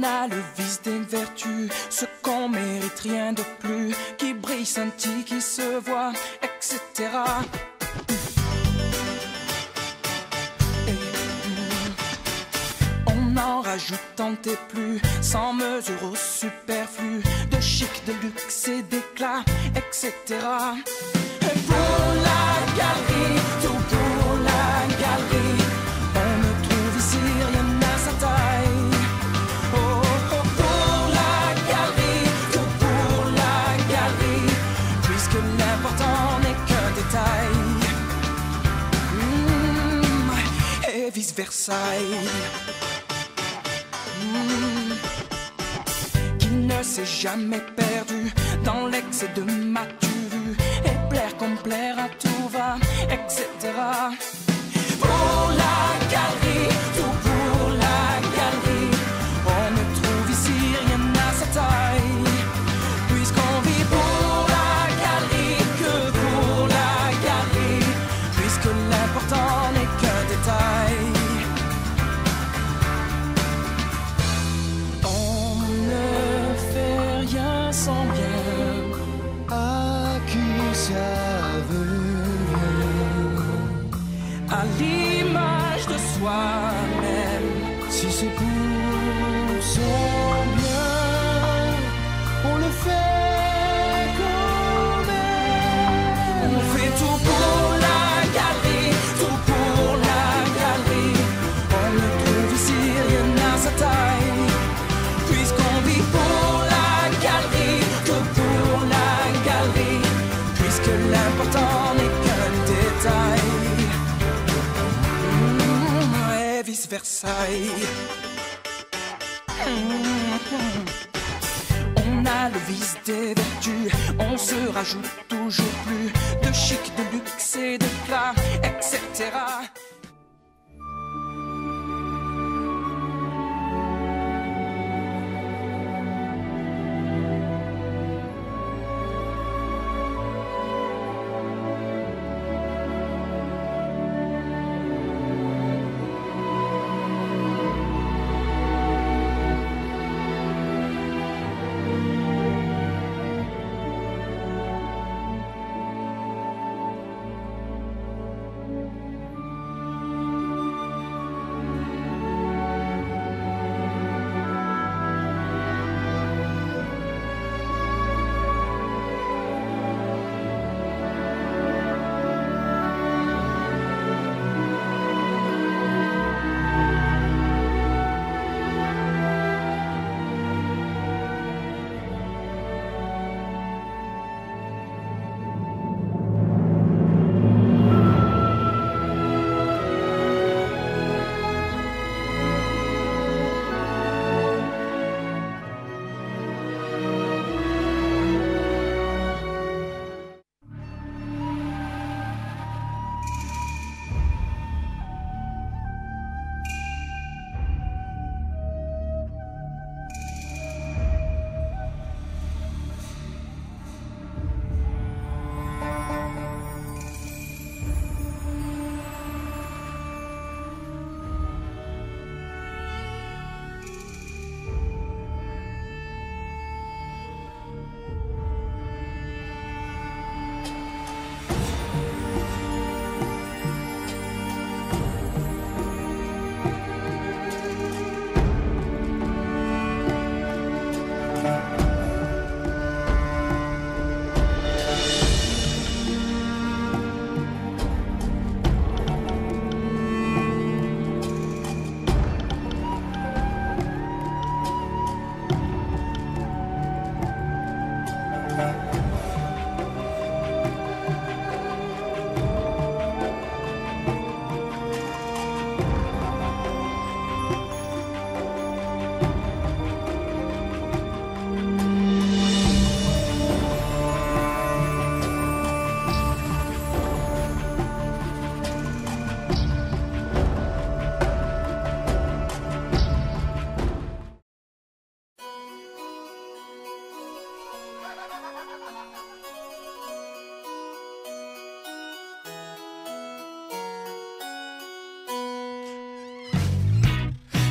a le vice des vertus, ce qu'on mérite, rien de plus, qui brille, scintille, qui se voit, etc. On en rajoute tant et plus, sans mesure au superflu, de chic, de luxe et d'éclat, etc. Et pour la galerie, tout pour la galerie, on ne trouve ici rien à sa taille. Oh, oh, pour la galerie, tout pour la galerie, puisque l'important n'est qu'un détail. Et vice versa. Qui ne s'est jamais perdu dans l'excès de m'as-tu vu, et plaire comme plaire à tout va, etc. Pour la galerie, tout pour la galerie, on ne trouve ici rien à sa taille, puisqu'on vit pour la galerie, que pour la galerie, puisque l'important n'est qu'un détail. Sans bien à qui ça veut bien, à l'image de soi-même. Si c'est pour son bien, on le fait quand même. On fait tout pour la galerie, tout pour la galerie, on ne trouve ici rien à sa taille, puisqu'on vit pour la galerie, que pour la galerie, puisque l'important n'est qu'un détail. Et vice versa. On a le vice des vertus, on se rajoute toujours plus, de chic, de luxe et d'éclat, etc.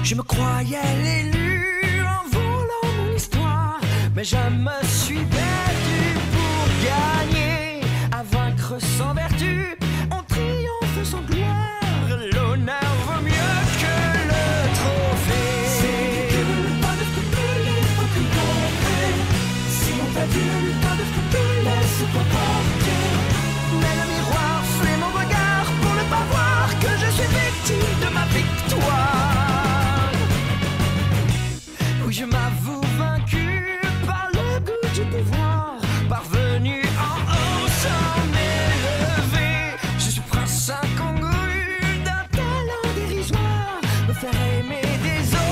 Je me croyais l'élu en mais je me suis battu pour gagner. À vaincre sans vertu, on triomphe sans gloire. L'honneur vaut mieux que le trophée. C'est ridicule, pas de scrupules, il faut qu'une compter. Si on t'adule, pas de scrupules, laisse-toi porter. Mais le miroir fait mon regard pour ne pas voir que je suis victime de ma victoire. Oui, je m'avoue vaincu par le goût du pouvoir, parvenu en haut sans m'élever. Je suis prince incongru d'un talent dérisoire, me faire aimer des autres.